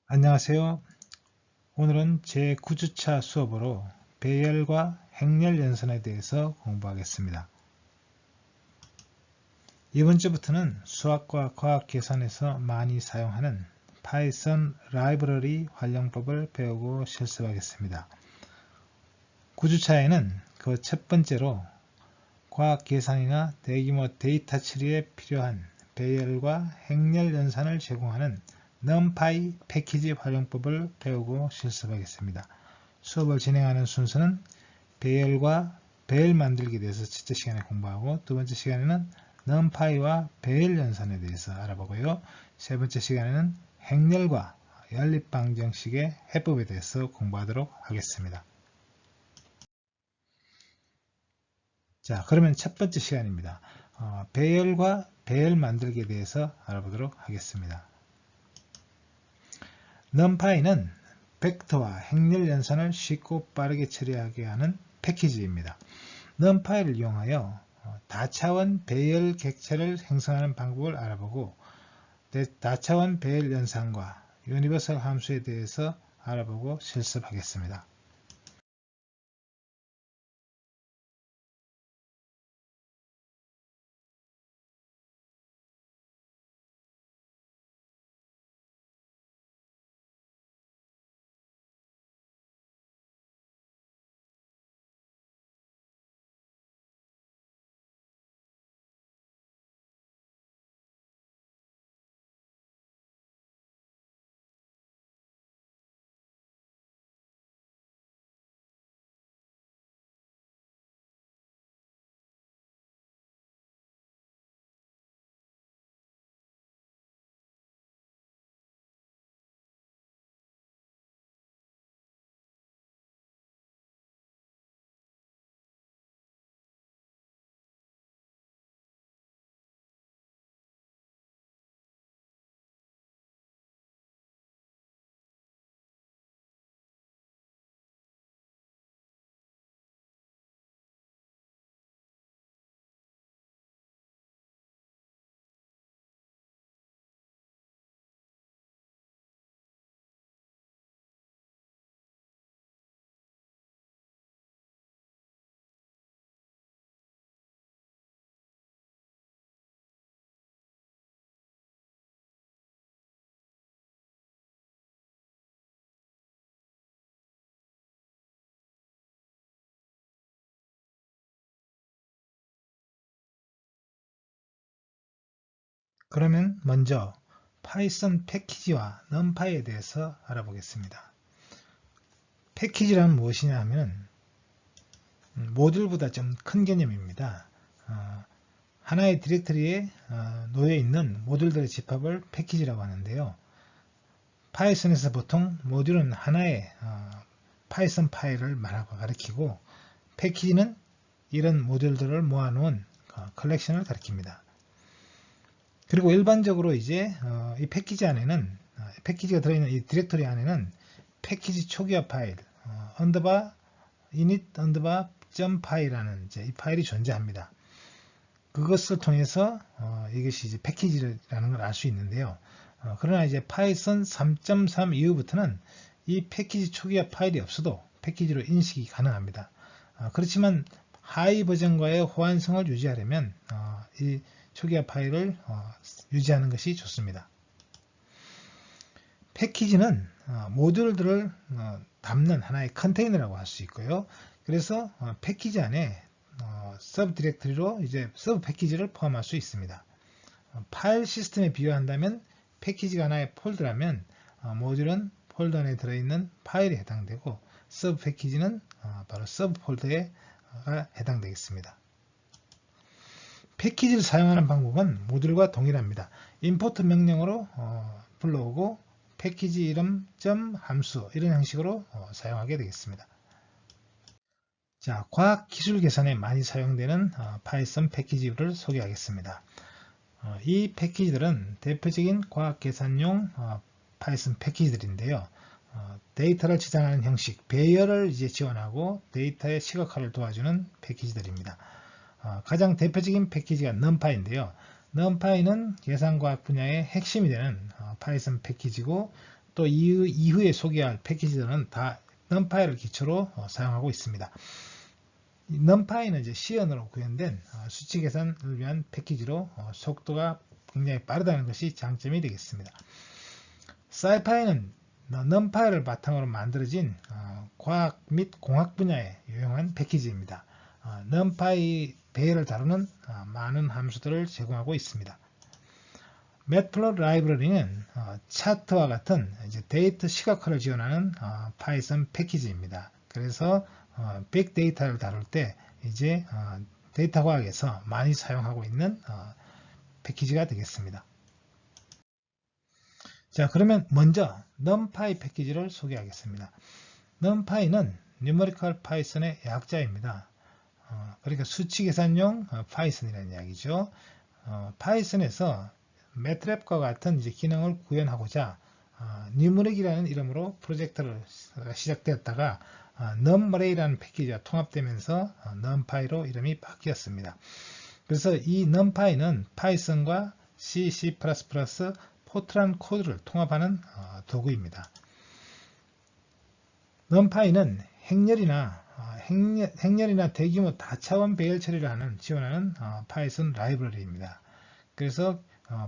안녕하세요. 오늘은 제9주차 수업으로 배열과 행렬 연산에 대해서 공부하겠습니다. 이번 주부터는 수학과 과학 계산에서 많이 사용하는 파이썬 라이브러리 활용법을 배우고 실습하겠습니다. 9주차에는 그 첫 번째로 과학 계산이나 대규모 데이터 처리에 필요한 배열과 행렬 연산을 제공하는 numpy 패키지 활용법을 배우고 실습하겠습니다. 수업을 진행하는 순서는 배열과 배열 만들기에 대해서 첫째 시간에 공부하고 두 번째 시간에는 numpy와 배열 연산에 대해서 알아보고요. 세 번째 시간에는 행렬과 연립 방정식의 해법에 대해서 공부하도록 하겠습니다. 자, 그러면 첫 번째 시간입니다. 배열과 배열 만들기에 대해서 알아보도록 하겠습니다. numpy는 벡터와 행렬 연산을 쉽고 빠르게 처리하게 하는 패키지입니다. numpy를 이용하여 다차원 배열 객체를 생성하는 방법을 알아보고 다차원 배열 연산과 유니버설 함수에 대해서 알아보고 실습하겠습니다. 그러면 먼저 파이썬 패키지와 numpy에 대해서 알아보겠습니다. 패키지란 무엇이냐 하면 모듈보다 좀 큰 개념입니다. 하나의 디렉터리에 놓여 있는 모듈들의 집합을 패키지라고 하는데요. 파이썬에서 보통 모듈은 하나의 파이썬 파일을 말하고 가리키고 패키지는 이런 모듈들을 모아놓은 컬렉션을 가리킵니다. 그리고 일반적으로 이제 이 패키지 안에는 패키지가 들어있는 이 디렉터리 안에는 패키지 초기화 파일 언더바 init 언더바 .py라는 이 파일이 존재합니다. 그것을 통해서 이것이 이제 패키지라는 걸 알 수 있는데요. 그러나 이제 파이썬 3.3 이후부터는 이 패키지 초기화 파일이 없어도 패키지로 인식이 가능합니다. 그렇지만 하이 버전과의 호환성을 유지하려면 이 초기화 파일을 유지하는 것이 좋습니다. 패키지는 모듈들을 담는 하나의 컨테이너라고 할 수 있고요. 그래서 패키지 안에 서브 디렉터리로 이제 서브 패키지를 포함할 수 있습니다. 파일 시스템에 비유한다면 패키지가 하나의 폴더라면 모듈은 폴더 안에 들어있는 파일에 해당되고 서브 패키지는 바로 서브 폴더에 해당되겠습니다. 패키지를 사용하는 방법은 모듈과 동일합니다. import 명령으로 불러오고 패키지 이름 함수 이런 형식으로 사용하게 되겠습니다. 자, 과학 기술 계산에 많이 사용되는 파이썬 패키지를 소개하겠습니다. 이 패키지들은 대표적인 과학 계산용 파이썬 패키지들인데요. 데이터를 저장하는 형식, 배열을 이제 지원하고 데이터의 시각화를 도와주는 패키지들입니다. 가장 대표적인 패키지가 numpy인데요. numpy는 계산과학 분야의 핵심이 되는 파이썬 패키지고 또 이후에 소개할 패키지들은 다 numpy를 기초로 사용하고 있습니다. numpy는 이제 시연으로 구현된 수치 계산을 위한 패키지로 속도가 굉장히 빠르다는 것이 장점이 되겠습니다. scipy는 numpy를 바탕으로 만들어진 과학 및 공학 분야에 유용한 패키지입니다. numpy 배열을 다루는 많은 함수들을 제공하고 있습니다. matplotlib 라이브러리는 차트와 같은 이제 데이터 시각화를 지원하는 파이썬 패키지입니다. 그래서 빅데이터를 다룰 때 이제 데이터 과학에서 많이 사용하고 있는 패키지가 되겠습니다. 자, 그러면 먼저 numpy 패키지를 소개하겠습니다. numpy는 Numerical Python의 약자입니다. 그러니까 수치 계산용 파이썬이라는 이야기죠. 파이썬에서 매트랩과 같은 이제 기능을 구현하고자 numeric이라는 이름으로 프로젝트를 시작되었다가 numarray라는 패키지가 통합되면서 numpy로 이름이 바뀌었습니다. 그래서 이 numpy는 파이썬과 C, C++, 포트란 코드를 통합하는 도구입니다. numpy는 행렬이나 대규모 다차원 배열 처리를 지원하는 파이썬 라이브러리입니다. 그래서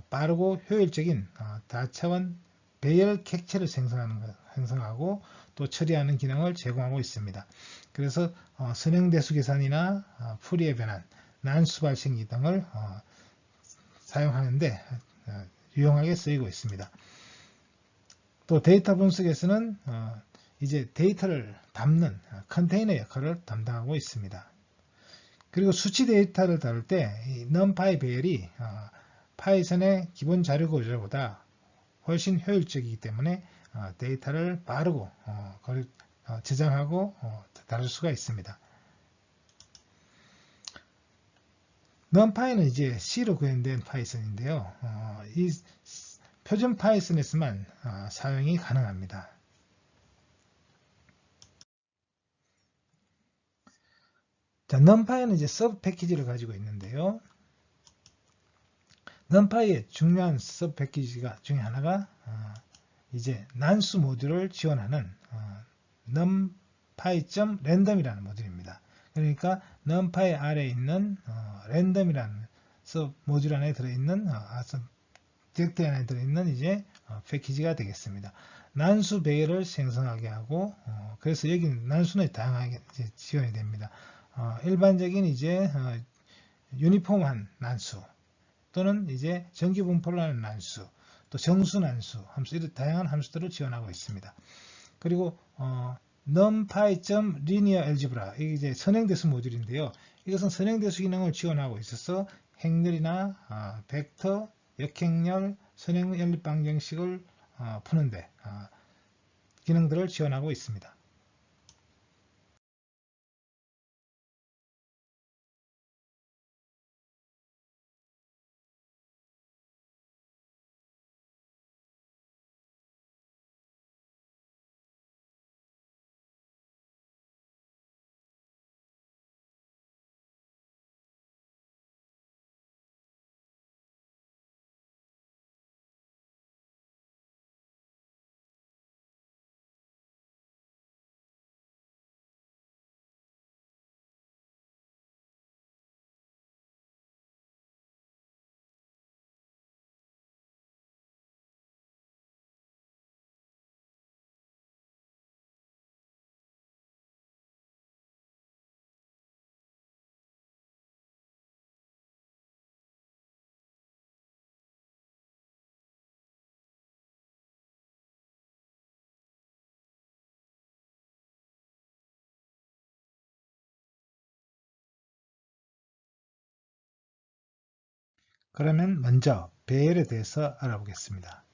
빠르고 효율적인 다차원 배열 객체를 생성하고 또 처리하는 기능을 제공하고 있습니다. 그래서 선행대수 계산이나 풀이의 변환, 난수 발생기 등을 사용하는데 유용하게 쓰이고 있습니다. 또 데이터 분석에서는 이제 데이터를 담는 컨테이너 역할을 담당하고 있습니다. 그리고 수치 데이터를 다룰 때 이 numpy 배열이 파이썬의 기본 자료 구조보다 훨씬 효율적이기 때문에 데이터를 빠르고 저장하고 다룰 수가 있습니다. numpy는 이제 C로 구현된 파이썬인데요. 이 표준 파이썬에서만 사용이 가능합니다. 자, numpy는 이제 서브 패키지를 가지고 있는데요. numpy의 중요한 서브 패키지가 중에 하나가 이제 난수 모듈을 지원하는 numpy.random이라는 모듈입니다. 그러니까 numpy 아래에 있는 random이라는 서브 모듈 안에 들어있는 디렉터리 안에 들어있는 이제 패키지가 되겠습니다. 난수 배열을 생성하게 하고 그래서 여기는 난수는 다양하게 지원이 됩니다. 일반적인 이제 유니폼한 난수 또는 이제 정기 분포를 하는 난수 또 정수 난수 함수 이런 다양한 함수들을 지원하고 있습니다. 그리고 numpy.linearalgebra 이게 이제 선행대수 모듈인데요. 이것은 선행대수 기능을 지원하고 있어서 행렬이나 벡터, 역행렬, 선행 연립 방정식을 푸는데 기능들을 지원하고 있습니다. 그러면 먼저 배열에 대해서 알아보겠습니다.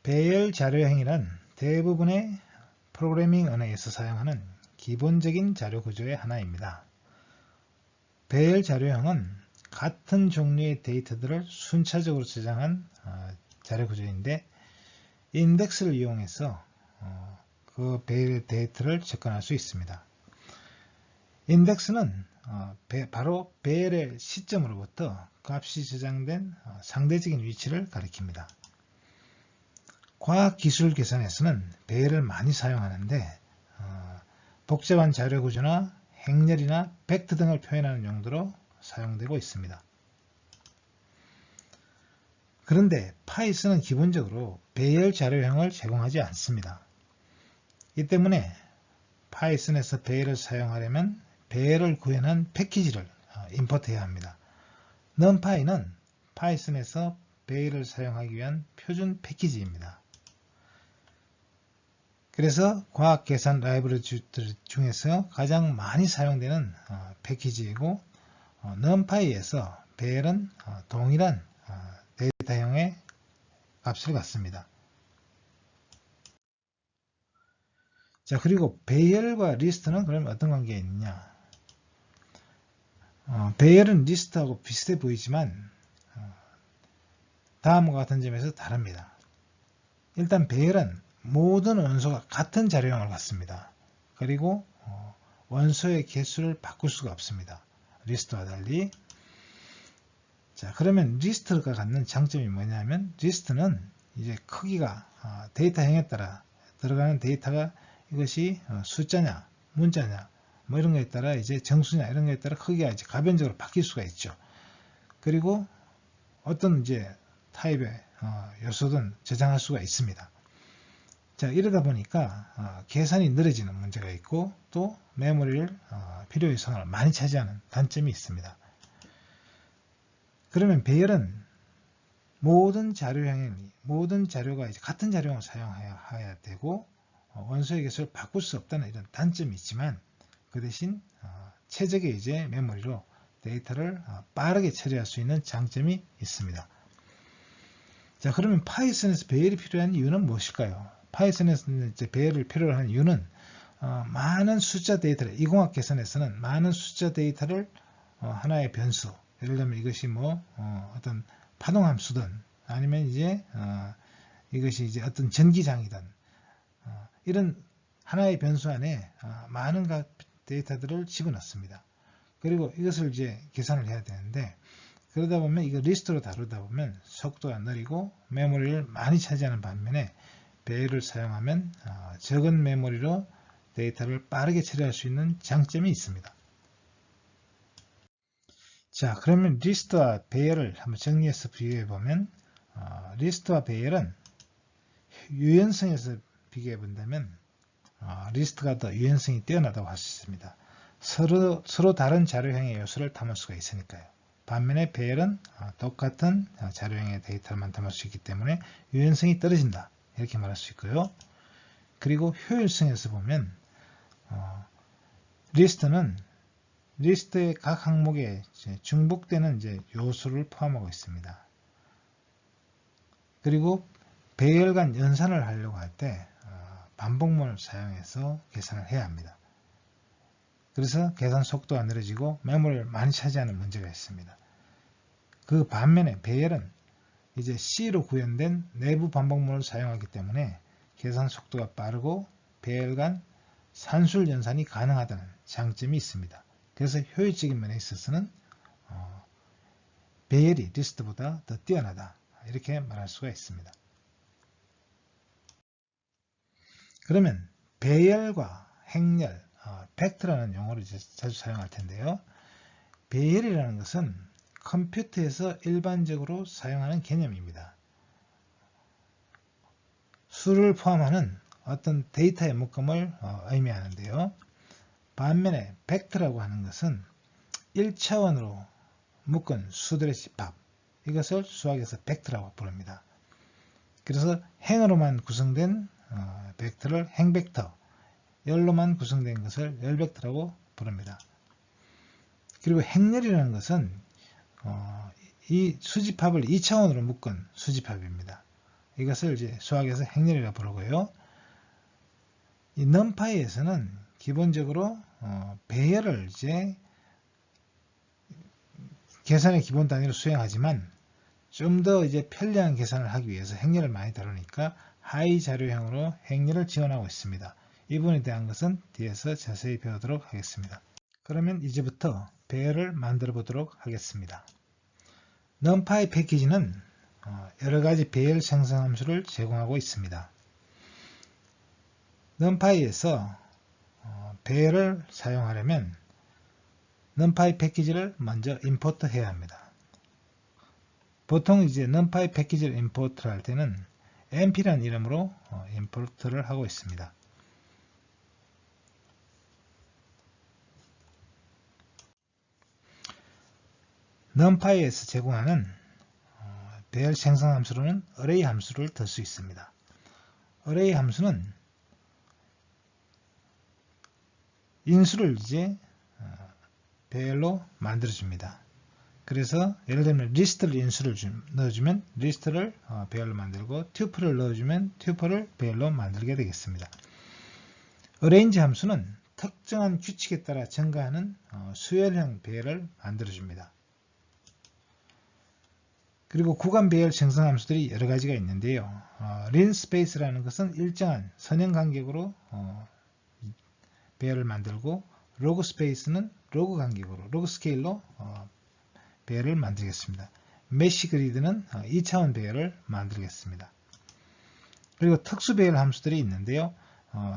배열 자료형이란 대부분의 프로그래밍 언어에서 사용하는 기본적인 자료 구조의 하나입니다. 배열 자료형은 같은 종류의 데이터들을 순차적으로 저장한 자료 구조인데 인덱스를 이용해서 그 배열 데이터를 접근할 수 있습니다. 인덱스는 바로 배열의 시점으로부터 값이 저장된 상대적인 위치를 가리킵니다. 과학기술 계산에서는 배열을 많이 사용하는데 복잡한 자료 구조나 행렬이나 벡터 등을 표현하는 용도로 사용되고 있습니다. 그런데 파이썬은 기본적으로 배열 자료형을 제공하지 않습니다. 이 때문에 파이썬에서 배열을 사용하려면 배열을 구현한 패키지를 임포트해야 합니다. numpy는 파이썬에서 배열을 사용하기 위한 표준 패키지입니다. 그래서 과학계산 라이브러리 중에서 가장 많이 사용되는 패키지이고 numpy에서 배열은 동일한 데이터형의 값을 갖습니다. 자, 그리고 배열과 리스트는 그럼 어떤 관계가 있느냐? 배열은 리스트하고 비슷해 보이지만 다음과 같은 점에서 다릅니다. 일단 배열은 모든 원소가 같은 자료형을 갖습니다. 그리고 원소의 개수를 바꿀 수가 없습니다. 리스트와 달리. 자, 그러면 리스트가 갖는 장점이 뭐냐면 리스트는 이제 크기가 데이터형에 따라 들어가는 데이터가 이것이 숫자냐, 문자냐, 뭐 이런 거에 따라 이제 정수냐 이런 거에 따라 크기가 이제 가변적으로 바뀔 수가 있죠. 그리고 어떤 이제 타입의 요소든 저장할 수가 있습니다. 자, 이러다 보니까 계산이 느려지는 문제가 있고 또 메모리를 필요 이상을 많이 차지하는 단점이 있습니다. 그러면 배열은 모든 자료가 이제 같은 자료형을 사용해야 되고 원소의 개수를 바꿀 수 없다는 이런 단점이 있지만 그 대신 최적의 이제 메모리로 데이터를 빠르게 처리할 수 있는 장점이 있습니다. 자, 그러면 파이썬에서 배열이 필요한 이유는 무엇일까요? 파이썬에서 이제 배열을 필요로 하는 이유는 많은 숫자 데이터를 이공학 계산에서는 많은 숫자 데이터를 하나의 변수, 예를 들면 이것이 뭐 어떤 파동함수든 아니면 이제 이것이 이제 어떤 전기장이든 이런 하나의 변수 안에 많은 데이터들을 집어넣습니다. 그리고 이것을 이제 계산을 해야 되는데 그러다 보면 이거 리스트로 다루다 보면 속도가 느리고 메모리를 많이 차지하는 반면에 배열을 사용하면 적은 메모리로 데이터를 빠르게 처리할 수 있는 장점이 있습니다. 자, 그러면 리스트와 배열을 한번 정리해서 비교해 보면 리스트와 배열은 유연성에서 비교해 본다면 리스트가 더 유연성이 뛰어나다고 할 수 있습니다. 서로 다른 자료형의 요소를 담을 수가 있으니까요. 반면에 배열은 똑같은 자료형의 데이터만 담을 수 있기 때문에 유연성이 떨어진다. 이렇게 말할 수 있고요. 그리고 효율성에서 보면 리스트는 리스트의 각 항목에 중복되는 이제 요소를 포함하고 있습니다. 그리고 배열 간 연산을 하려고 할 때 반복문을 사용해서 계산을 해야 합니다. 그래서 계산 속도가 느려지고 메모리를 많이 차지하는 문제가 있습니다. 그 반면에 배열은 이제 C로 구현된 내부 반복문을 사용하기 때문에 계산 속도가 빠르고 배열 간 산술 연산이 가능하다는 장점이 있습니다. 그래서 효율적인 면에 있어서는 배열이 리스트보다 더 뛰어나다 이렇게 말할 수가 있습니다. 그러면 배열과 행렬, 벡터라는 용어를 자주 사용할 텐데요. 배열이라는 것은 컴퓨터에서 일반적으로 사용하는 개념입니다. 수를 포함하는 어떤 데이터의 묶음을 의미하는데요. 반면에 벡터라고 하는 것은 1차원으로 묶은 수들의 집합, 이것을 수학에서 벡터라고 부릅니다. 그래서 행으로만 구성된 벡터를 행벡터, 열로만 구성된 것을 열벡터라고 부릅니다. 그리고 행렬이라는 것은 이 수집합을 2차원으로 묶은 수집합입니다. 이것을 이제 수학에서 행렬이라고 부르고요. 이 numpy에서는 기본적으로 배열을 이제 계산의 기본 단위로 수행하지만 좀 더 이제 편리한 계산을 하기 위해서 행렬을 많이 다루니까 하위 자료형으로 행렬을 지원하고 있습니다. 이 부분에 대한 것은 뒤에서 자세히 배우도록 하겠습니다. 그러면 이제부터 배열을 만들어 보도록 하겠습니다. numpy 패키지는 여러가지 배열 생성 함수를 제공하고 있습니다. numpy에서 배열을 사용하려면 numpy 패키지를 먼저 임포트 해야 합니다. 보통 이제 numpy 패키지를 임포트를 할 때는 np라는 이름으로 임포트를 하고 있습니다. numpy에서 제공하는 배열 생성 함수로는 array 함수를 들 수 있습니다. array 함수는 인수를 이제 배열로 만들어줍니다. 그래서 예를 들면 리스트를 인수를 넣어주면 리스트를 배열로 만들고 튜플을 넣어주면 튜플을 배열로 만들게 되겠습니다. arrange 함수는 특정한 규칙에 따라 증가하는 수열형 배열을 만들어줍니다. 그리고 구간 배열 생성 함수들이 여러 가지가 있는데요. linspace라는 것은 일정한 선형 간격으로 배열을 만들고 logspace는 로그 간격으로 로그 스케일로 배열을 만들겠습니다. mesh grid는 2차원 배열을 만들겠습니다. 그리고 특수 배열 함수들이 있는데요.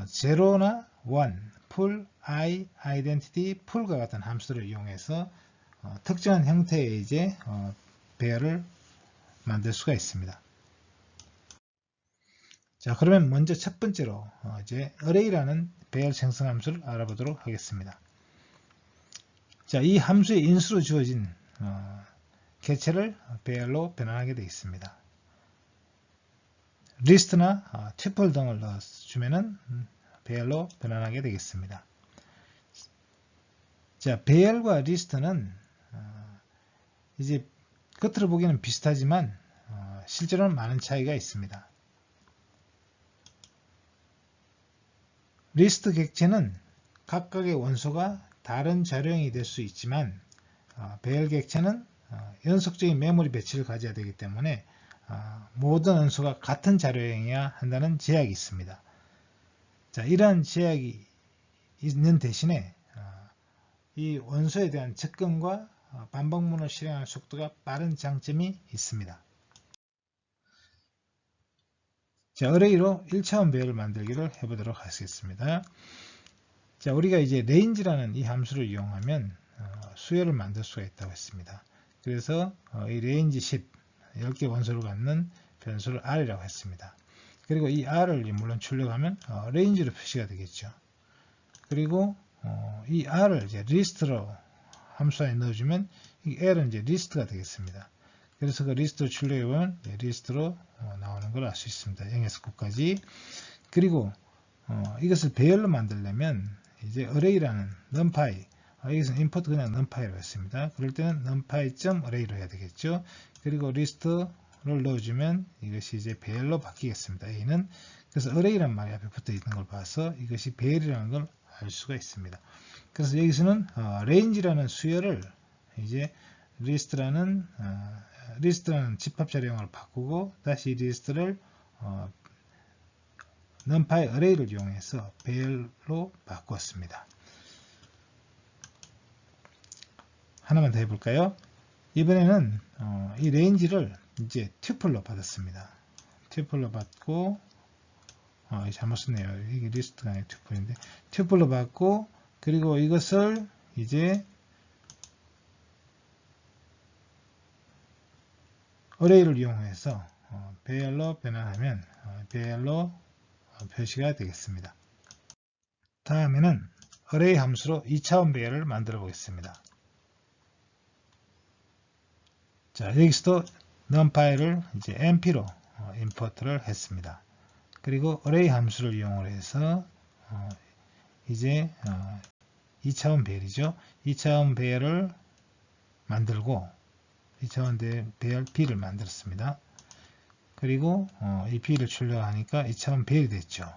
제로나 1, full, i, identity, full과 같은 함수들을 이용해서 특정한 형태의 이제 배열을 만들 수가 있습니다. 자, 그러면 먼저 첫 번째로 이제 array라는 배열 생성 함수를 알아보도록 하겠습니다. 자, 이 함수의 인수로 주어진 개체를 배열로 변환하게 되어 있습니다. 리스트나 tuple 등을 넣어주면은 배열로 변환하게 되겠습니다. 자, 배열과 리스트는 이제 겉으로 보기에는 비슷하지만 실제로는 많은 차이가 있습니다. 리스트 객체는 각각의 원소가 다른 자료형이 될 수 있지만 배열 객체는 연속적인 메모리 배치를 가져야 되기 때문에 모든 원소가 같은 자료형이어야 한다는 제약이 있습니다. 자, 이러한 제약이 있는 대신에 이 원소에 대한 접근과 반복문을 실행하는 속도가 빠른 장점이 있습니다. 자, array로 1차원 배열을 만들기를 해보도록 하겠습니다. 자, 우리가 이제 range라는 이 함수를 이용하면 수열을 만들 수가 있다고 했습니다. 그래서 이 range 10, 10개 원소를 갖는 변수를 r이라고 했습니다. 그리고 이 r을 물론 출력하면 range로 표시가 되겠죠. 그리고 이 r을 이제 list로 함수 안에 넣어주면 이 l은 이제 list가 되겠습니다. 그래서 그 리스트로 출력해보면 리스트로 나오는 걸 알 수 있습니다. 0에서 9까지. 그리고 이것을 배열로 만들려면 이제 array라는 numpy, 여기서 import 그냥 numpy라고 했습니다. 그럴 때는 numpy.array로 해야 되겠죠. 그리고 리스트를 넣어주면 이것이 이제 배열로 바뀌겠습니다. A는. 그래서 array란 말이 앞에 붙어 있는 걸 봐서 이것이 배열이라는 걸 알 수가 있습니다. 그래서 여기서는 range라는 수열을 이제 리스트라는 집합 자료형으로 바꾸고 다시 리스트를 numpy array를 이용해서 배열로 바꿨습니다. 하나만 더 해볼까요? 이번에는 이 range를 이제 tuple로 받았습니다. tuple로 받고 잘못 썼네요. 이게 리스트가 아니라 tuple인데 tuple로 받고 그리고 이것을 이제 array를 이용해서 배열로 변환하면 배열로 표시가 되겠습니다. 다음에는 array 함수로 2차원 배열을 만들어 보겠습니다. 자, 여기서도 numpy를 이제 np로 임포트를 했습니다. 그리고 array 함수를 이용해서 이제 2차원 배열이죠. 2차원 배열을 만들고 2차원 배열 B를 만들었습니다. 그리고 이 B를 출력하니까 2차원 배열이 됐죠.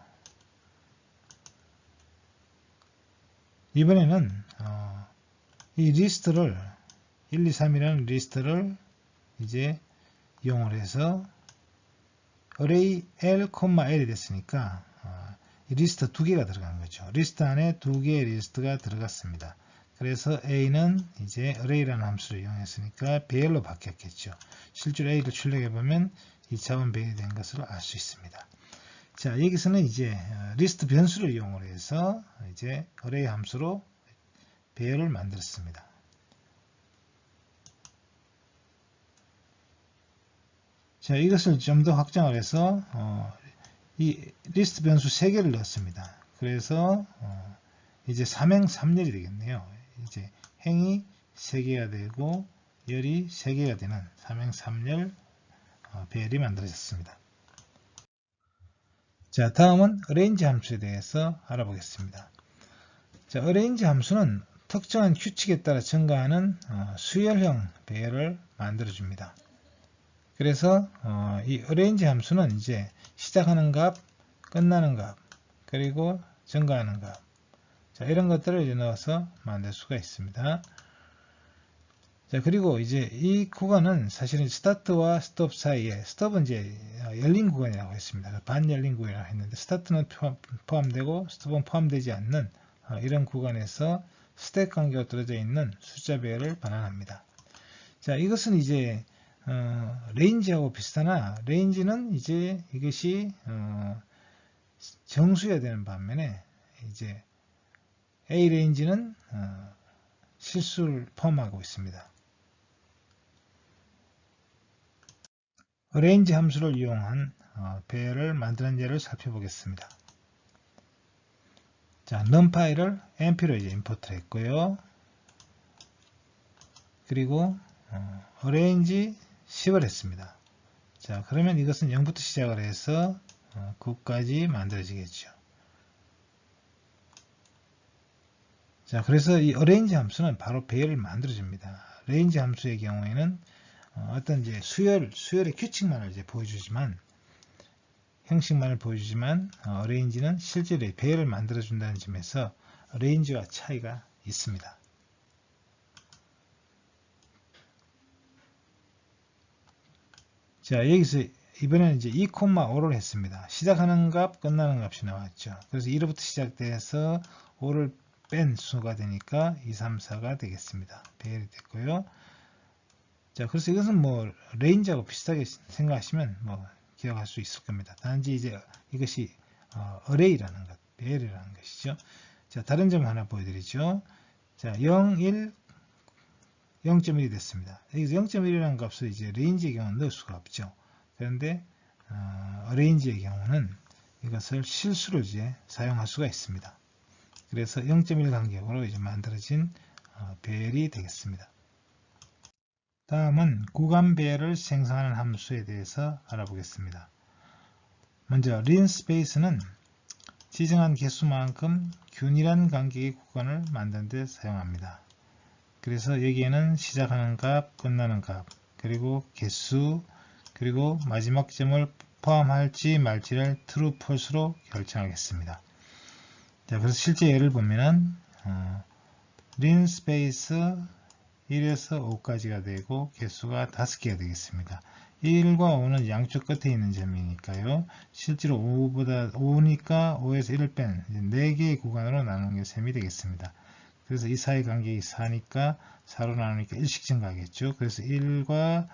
이번에는 이 리스트를 1, 2, 3이라는 리스트를 이제 이용을 해서 array L, L이 됐으니까 이 리스트 두 개가 들어간 거죠. 리스트 안에 두 개의 리스트가 들어갔습니다. 그래서 a는 이제 array라는 함수를 이용했으니까 배열로 바뀌었겠죠. 실제로 a를 출력해 보면 2차원 배열이 된 것을 알 수 있습니다. 자, 여기서는 이제 리스트 변수를 이용을 해서 이제 array 함수로 배열을 만들었습니다. 자, 이것을 좀 더 확장을 해서 이 리스트 변수 3개를 넣었습니다. 그래서 이제 3행 3열이 되겠네요. 이제 행이 3개가 되고 열이 3개가 되는 3행 3열 배열이 만들어졌습니다. 자, 다음은 arrange 함수에 대해서 알아보겠습니다. 자, arrange 함수는 특정한 규칙에 따라 증가하는 수열형 배열을 만들어줍니다. 그래서 이 arrange 함수는 이제 시작하는 값, 끝나는 값, 그리고 증가하는 값, 자, 이런 것들을 이제 넣어서 만들 수가 있습니다. 자, 그리고 이제 이 구간은 사실은 스타트와 스톱 사이에, 스톱은 이제 열린 구간이라고 했습니다. 반 열린 구간이라고 했는데, 스타트는 포함되고 스톱은 포함되지 않는 이런 구간에서 스택 관계가 떨어져 있는 숫자 배열을 반환합니다. 자, 이것은 이제 레인지하고 비슷하나, 레인지는 이제 이것이 정수여야 되는 반면에 이제 A 레인지는 실수를 포함하고 있습니다. arrange 함수를 이용한 배열을 만드는 예를 살펴보겠습니다. 자, numpy를 np로 이제 임포트를 했고요. 그리고 arrange 10을 했습니다. 자, 그러면 이것은 0부터 시작을 해서 9까지 만들어지겠죠. 자, 그래서 이 arrange 함수는 바로 배열을 만들어줍니다. range 함수의 경우에는 어떤 이제 수열의 규칙만을 이제 보여주지만, 형식만을 보여주지만, arrange는 실제로 배열을 만들어준다는 점에서 arrange와 차이가 있습니다. 자, 여기서 이번에는 이제 2,5를 했습니다. 시작하는 값, 끝나는 값이 나왔죠. 그래서 1부터 시작돼서 5를 뺀 수가 되니까 2, 3, 4가 되겠습니다. 배열이 됐고요. 자, 그래서 이것은 뭐 레인지하고 비슷하게 생각하시면 뭐 기억할 수 있을 겁니다. 단지 이제 이것이 array라는 것, 배열이라는 것이죠. 자, 다른 점 하나 보여드리죠. 자, 0, 1, 0.1이 됐습니다. 여기서 0.1이라는 값을 이제 레인지의 경우는 넣을 수가 없죠. 그런데 arrange의 경우는 이것을 실수로 이제 사용할 수가 있습니다. 그래서 0.1 간격으로 이제 만들어진 배열이 되겠습니다. 다음은 구간 배열을 생성하는 함수에 대해서 알아보겠습니다. 먼저 linspace는 지정한 개수만큼 균일한 간격의 구간을 만드는 데 사용합니다. 그래서 여기에는 시작하는 값, 끝나는 값, 그리고 개수, 그리고 마지막 점을 포함할지 말지를 true, false로 결정하겠습니다. 자, 그래서 실제 예를 보면은 linspace 1에서 5까지가 되고 개수가 5개가 되겠습니다. 1과 5는 양쪽 끝에 있는 점이니까요. 실제로 5니까 5에서 1을 뺀 4개의 구간으로 나누는 게 셈이 되겠습니다. 그래서 이 사이 간격이 4니까 4로 나누니까 1씩 증가하겠죠. 그래서 1과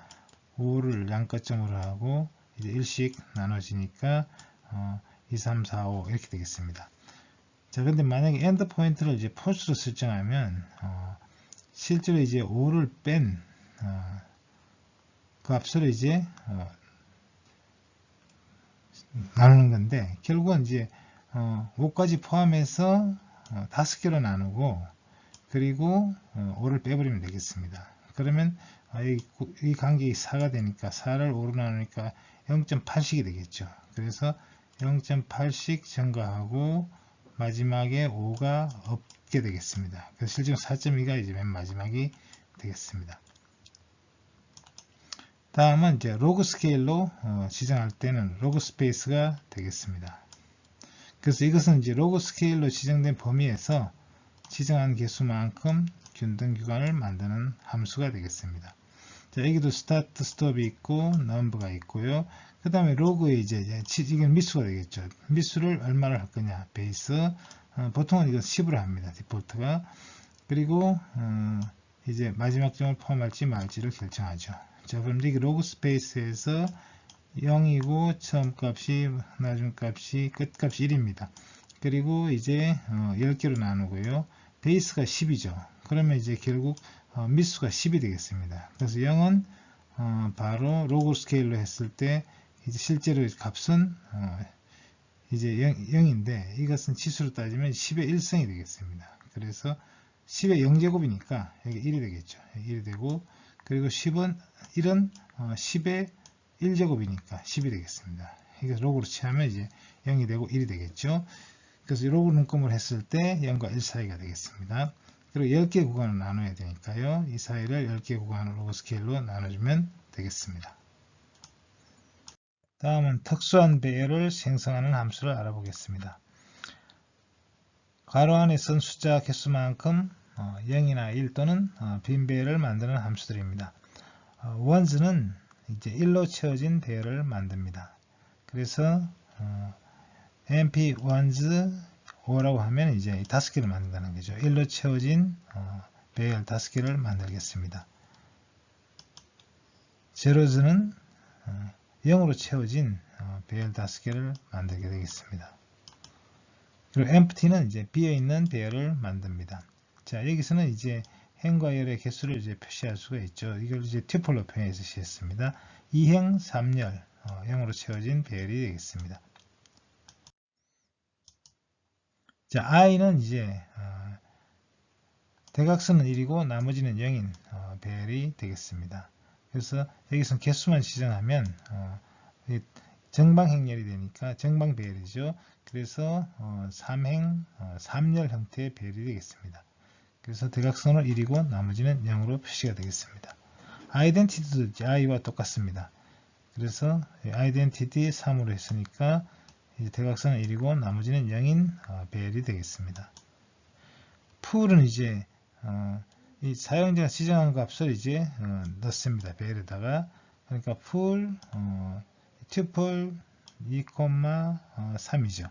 5를 양끝점으로 하고 이제 1씩 나눠지니까 2, 3, 4, 5 이렇게 되겠습니다. 자, 근데 만약에 엔드 포인트를 이제 false로 설정하면 실제로 이제 5를 뺀 값을 이제 나누는 건데, 결국은 이제 5까지 포함해서 5개로 나누고, 그리고 5를 빼버리면 되겠습니다. 그러면 이 간격이 4가 되니까 4를 5로 나누니까 0.8씩이 되겠죠. 그래서 0.8씩 증가하고 마지막에 5가 없게 되겠습니다. 그래서 실제로 4.2가 이제 맨 마지막이 되겠습니다. 다음은 이제 로그 스케일로 지정할 때는 로그 스페이스가 되겠습니다. 그래서 이것은 이제 로그 스케일로 지정된 범위에서 지정한 개수만큼 균등 규간을 만드는 함수가 되겠습니다. 자, 여기도 스타트, 스톱이 있고 넘버가 있고요. 그 다음에 로그에 이제 이건 미수가 되겠죠. 미수를 얼마를 할 거냐, 베이스. 보통은 이거 10으로 합니다. 디폴트가. 그리고 이제 마지막 점을 포함할지 말지를 결정하죠. 자, 그럼 여기 로그 스페이스에서 0이고 처음 값이 나중 값이 끝 값이 1입니다. 그리고 이제 10개로 나누고요. 베이스가 10이죠. 그러면 이제 결국 미수가 10이 되겠습니다. 그래서 0은 바로 로그 스케일로 했을 때 이제 실제로 값은 이제 0인데 이것은 치수로 따지면 10의 1승이 되겠습니다. 그래서 10의 0제곱이니까 여기 1이 되겠죠. 1이 되고 그리고 1은 10의 1제곱이니까 10이 되겠습니다. 이거 로그로 취하면 이제 0이 되고 1이 되겠죠. 그래서 로그 눈금을 했을 때 0과 1 사이가 되겠습니다. 그리고 10개 구간을 나눠야 되니까요. 이 사이를 10개 구간으로 로그 스케일로 나눠주면 되겠습니다. 다음은 특수한 배열을 생성하는 함수를 알아보겠습니다. 괄호 안에 쓴 숫자 개수만큼 0이나 1 또는 빈 배열을 만드는 함수들입니다. once는 이제 1로 채워진 배열을 만듭니다. 그래서 np once 5라고 하면 이제 5개를 만든다는 거죠. 1로 채워진 배열 5개를 만들겠습니다. zeroes는 0으로 채워진 배열 5개를 만들게 되겠습니다. 그리고 empty는 이제 비어있는 배열을 만듭니다. 자, 여기서는 이제 행과 열의 개수를 이제 표시할 수가 있죠. 이걸 이제 튜플로 표현해서 시했습니다. 2행 3열 0으로 채워진 배열이 되겠습니다. 자, i는 이제 대각선은 1이고 나머지는 0인 배열이 되겠습니다. 그래서 여기서 개수만 지정하면 정방행렬이 되니까 정방배열이죠. 그래서 3행 3열 형태의 배열이 되겠습니다. 그래서 대각선은 1이고 나머지는 0으로 표시가 되겠습니다. 아이덴티티도 i와 똑같습니다. 그래서 아이덴티티 3으로 했으니까 이제 대각선은 1이고 나머지는 0인 배열이 되겠습니다. 풀은 이제 이 사용자가 지정한 값을 이제 넣습니다. 배열에다가. 그러니까 풀 튜플 2,3이죠.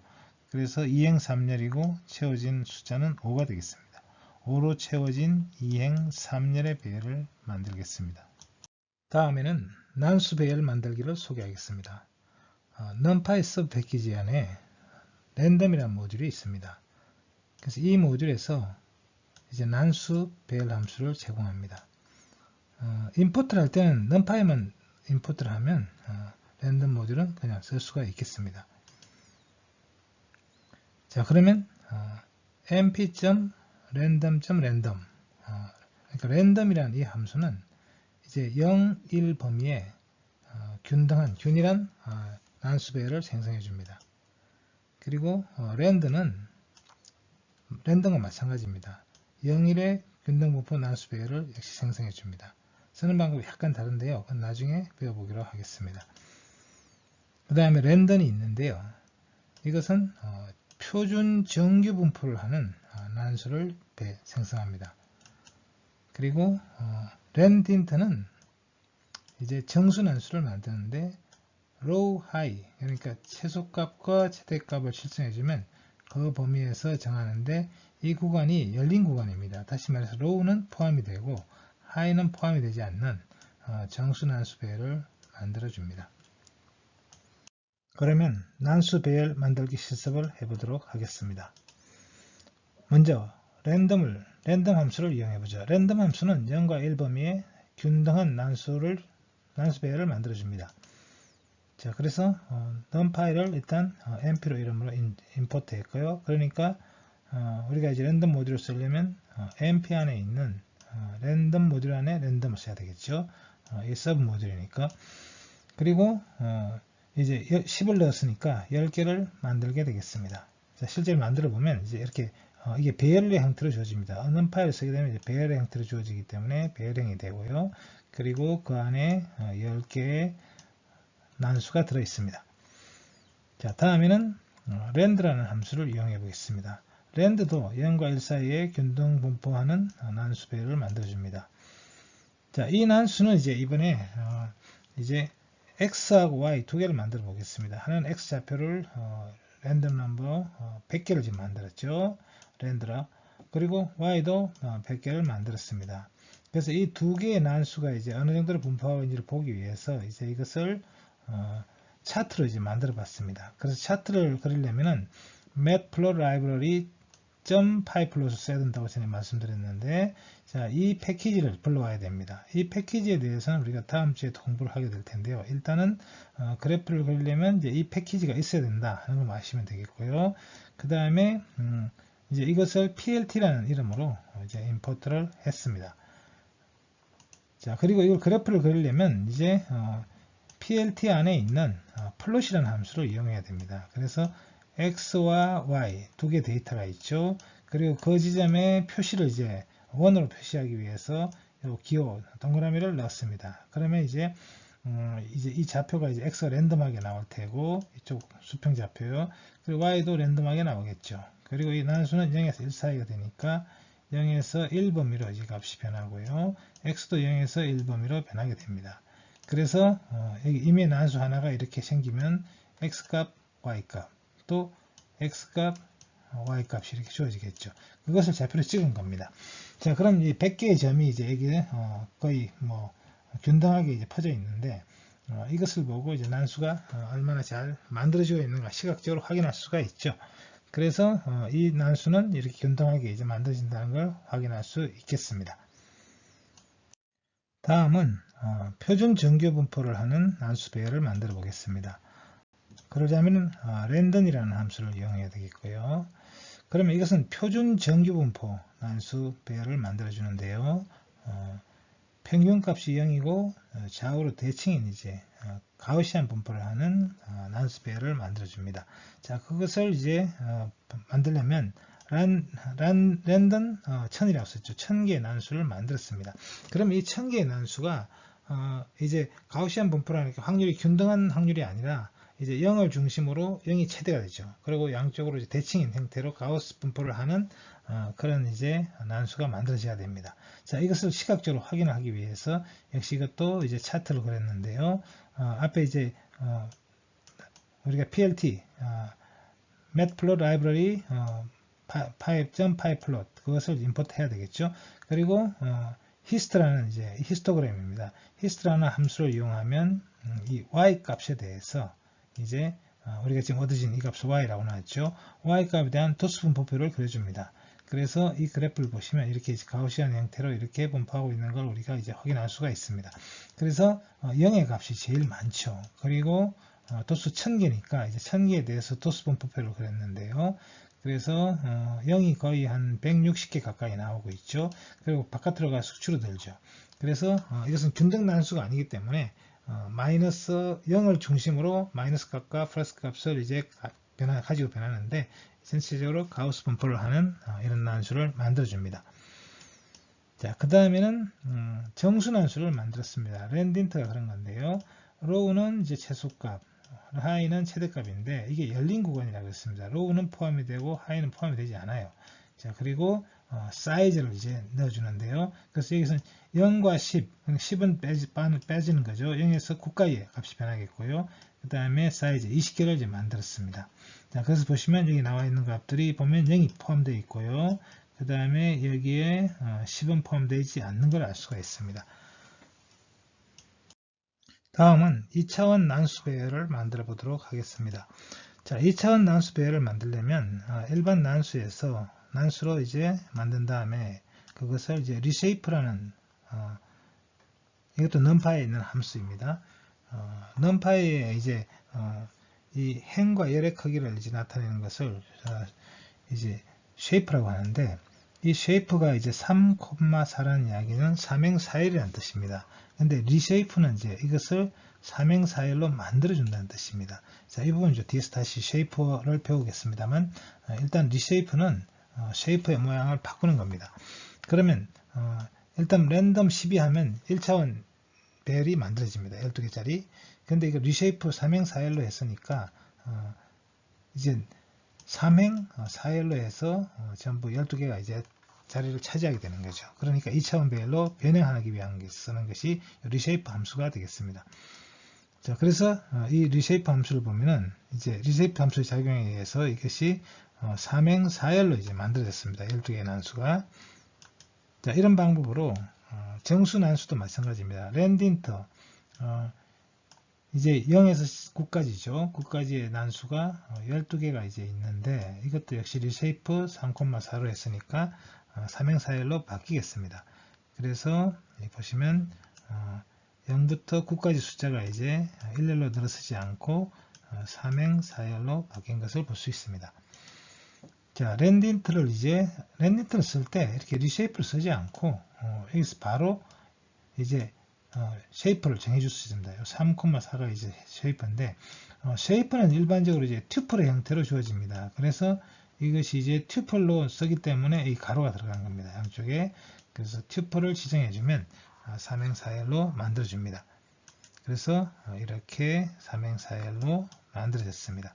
그래서 2행 3열이고 채워진 숫자는 5가 되겠습니다. 5로 채워진 2행 3열의 배열을 만들겠습니다. 다음에는 난수 배열 만들기를 소개하겠습니다. numpy 서브 패키지 안에 랜덤이라는 모듈이 있습니다. 그래서 이 모듈에서 이제 난수 배열 함수를 제공합니다. 임포트를 할 때는 numpy만 임포트를 하면 랜덤 모듈은 그냥 쓸 수가 있겠습니다. 자, 그러면 np.random.random 그러니까 랜덤이라는 이 함수는 이제 0, 1 범위에 균일한 난수 배열을 생성해 줍니다. 그리고 랜덤과 마찬가지입니다. 0, 1의 균등분포 난수 배열을 역시 생성해 줍니다. 쓰는 방법이 약간 다른데요. 그건 나중에 배워보기로 하겠습니다. 그 다음에 랜덤이 있는데요. 이것은 표준 정규 분포를 하는 난수를 생성합니다. 그리고 랜딘트는 이제 정수 난수를 만드는데 low, high 그러니까 최소값과 최대값을 실행해주면 그 범위에서 정하는데 이 구간이 열린 구간입니다. 다시 말해서 low는 포함이 되고 high는 포함이 되지 않는 정수 난수 배열을 만들어줍니다. 그러면 난수 배열 만들기 실습을 해보도록 하겠습니다. 먼저 랜덤 함수를 이용해보죠. 랜덤 함수는 0과 1 범위에 균등한 난수 배열을 만들어줍니다. 자, 그래서 numpy를 일단 np로 이름으로 임포트 했고요. 그러니까 우리가 이제 랜덤 모듈을 쓰려면 np 안에 있는 랜덤 모듈 안에 랜덤을 써야 되겠죠. 이 서브 모듈이니까. 그리고 이제 10을 넣었으니까 10개를 만들게 되겠습니다. 자, 실제로 만들어 보면 이제 이렇게 이게 배열의 형태로 주어집니다. numpy를 쓰게 되면 이제 배열의 형태로 주어지기 때문에 배열형이 되고요. 그리고 그 안에 10개의 난수가 들어 있습니다. 자, 다음에는 land라는 함수를 이용해 보겠습니다. land도 0과 1 사이에 균등 분포하는 난수 배열을 만들어 줍니다. 자, 이 난수는 이제 이번에 이제 x하고 y 두 개를 만들어 보겠습니다. 하나는 x좌표를 랜덤 넘버 100개를 지금 만들었죠. 랜드라 그리고 y도 100개를 만들었습니다. 그래서 이 두 개의 난수가 이제 어느 정도로 분포하고 있는지를 보기 위해서 이제 이것을 차트로 이제 만들어 봤습니다. 그래서 차트를 그리려면은 matplotlib .pyplot을 써야 된다고 전에 말씀드렸는데, 자, 이 패키지를 불러와야 됩니다. 이 패키지에 대해서는 우리가 다음 주에 공부를 하게 될 텐데요. 일단은 그래프를 그리려면 이제 이 패키지가 있어야 된다 하는 걸 아시면 되겠고요. 그 다음에 이제 이것을 plt라는 이름으로 이제 임포트를 했습니다. 자, 그리고 이걸 그래프를 그리려면 이제 plt 안에 있는 플롯이라는 함수를 이용해야 됩니다. 그래서 x와 y 두 개 데이터가 있죠. 그리고 그 지점에 표시를 이제 원으로 표시하기 위해서 요 기호 동그라미를 넣습니다. 그러면 이제 이 좌표가 이제 x가 랜덤하게 나올 테고, 이쪽 수평 좌표요. 그리고 y도 랜덤하게 나오겠죠. 그리고 이 난수는 0에서 1 사이가 되니까 0에서 1 범위로 이 값이 변하고요. x도 0에서 1 범위로 변하게 됩니다. 그래서 여기 임의 난수 하나가 이렇게 생기면 x값, y값, 또 x값, y값이 이렇게 주어지겠죠. 그것을 좌표로 찍은 겁니다. 자, 그럼 이 100개의 점이 이제 여기에 거의 뭐 균등하게 이제 퍼져 있는데, 이것을 보고 이제 난수가 얼마나 잘 만들어지고 있는가 시각적으로 확인할 수가 있죠. 그래서 이 난수는 이렇게 균등하게 이제 만들어진다는 걸 확인할 수 있겠습니다. 다음은 표준 정규 분포를 하는 난수 배열을 만들어 보겠습니다. 그러자면 랜덤이라는 함수를 이용해야 되겠고요. 그러면 이것은 표준 정규 분포 난수 배열을 만들어 주는데요. 평균값이 0이고 좌우로 대칭인 이제 가우시안 분포를 하는 난수 배열을 만들어 줍니다. 자, 그것을 이제 만들려면 랜덤 1000이라고 썼죠. 1000개의 난수를 만들었습니다. 그럼 이 1000개의 난수가 이제 가우시안 분포라는 확률이 균등한 확률이 아니라 이제 0을 중심으로 0이 최대가 되죠. 그리고 양쪽으로 이제 대칭인 형태로 가우스 분포를 하는 그런 이제 난수가 만들어져야 됩니다. 자, 이것을 시각적으로 확인하기 위해서 역시 이것도 이제 차트를 그렸는데요. 앞에 이제 우리가 plt matplotlib .pyplot 그것을 임포트 해야 되겠죠. 그리고 hist라는 이제 히스토그램입니다. hist라는 함수를 이용하면 이 y 값에 대해서 이제 우리가 지금 얻어진 이 값을 y라고 나왔죠. y 값에 대한 도수 분포표를 그려줍니다. 그래서 이 그래프를 보시면 이렇게 가우시안 형태로 이렇게 분포하고 있는 걸 우리가 이제 확인할 수가 있습니다. 그래서 0의 값이 제일 많죠. 그리고 도수 1000개니까 이제 1000개에 대해서 도수 분포표를 그렸는데요. 그래서 0이 거의 한 160개 가까이 나오고 있죠. 그리고 바깥으로 갈수록 줄어들죠. 그래서 이것은 균등 난수가 아니기 때문에 마이너스 0을 중심으로 마이너스 값과 플러스 값을 이제 가지고 변하는데, 전체적으로 가우스 분포를 하는 이런 난수를 만들어 줍니다. 자, 그 다음에는 정수 난수를 만들었습니다. 랜딘트가 그런 건데요. 로우는 이제 최소값, 하이는 최대값인데 이게 열린 구간이라고 했습니다. 로우는 포함이 되고 하이는 포함이 되지 않아요. 자, 그리고 사이즈를 이제 넣어주는데요. 그래서 여기서 0과 10, 10은 빼지는 거죠. 0에서 9까지의 값이 변하겠고요. 그 다음에 사이즈 20개를 이제 만들었습니다. 자, 그래서 보시면 여기 나와 있는 값들이 보면 0이 포함되어 있고요. 그 다음에 여기에 10은 포함되지 않는 걸 알 수가 있습니다. 다음은 2차원 난수 배열을 만들어 보도록 하겠습니다. 자, 2차원 난수 배열을 만들려면 일반 난수에서 난수로 이제 만든 다음에 그것을 이제 reshape라는 이것도 numPy에 있는 함수입니다. numPy에 이제 이 행과 열의 크기를 이제 나타내는 것을 이제 shape라고 하는데, 이 shape가 이제 3,4라는 이야기는 삼행사일이라는 뜻입니다. 근데 reshape는 이제 이것을 삼행사일로 만들어준다는 뜻입니다. 자, 이 부분 뒤에서 다시 shape를 배우겠습니다만, 일단 reshape는 쉐이프의 모양을 바꾸는 겁니다. 그러면 일단 랜덤 12 하면 1차원 배열이 만들어집니다. 12개짜리. 근데 이거 리쉐이프 3행 4일로 했으니까 이제 3행 4일로 해서 전부 12개가 이제 자리를 차지하게 되는 거죠. 그러니까 2차원 배열로 변형하기 위한 쓰는 것이 리쉐이프 함수가 되겠습니다. 자, 그래서 이 리쉐이프 함수를 보면은 이제 리쉐이프 함수의 작용에 의해서 이것이 삼행사열로 이제 만들어졌습니다. 12개의 난수가. 자, 이런 방법으로 정수 난수도 마찬가지입니다. 랜딘터 이제 0에서 9까지죠. 9까지의 난수가 12개가 이제 있는데 이것도 역시 리쉐이프 3,4로 했으니까 삼행사열로 바뀌겠습니다. 그래서 보시면 0부터 9까지 숫자가 이제 일렬로 늘어서지 않고 삼행사열로 바뀐 것을 볼 수 있습니다. 자, 랜딘트를 쓸 때 이렇게 리쉐이프를 쓰지 않고 여기서 바로 이제 쉐이프를 정해줄 수 있습니다. 3,4가 이제 쉐이프인데 쉐이프는 일반적으로 이제 튜플의 형태로 주어집니다. 그래서 이것이 이제 튜플로 쓰기 때문에 이 가로가 들어간 겁니다. 양쪽에. 그래서 튜플을 지정해주면 삼행사열로 만들어줍니다. 그래서 이렇게 삼행사열로 만들어졌습니다.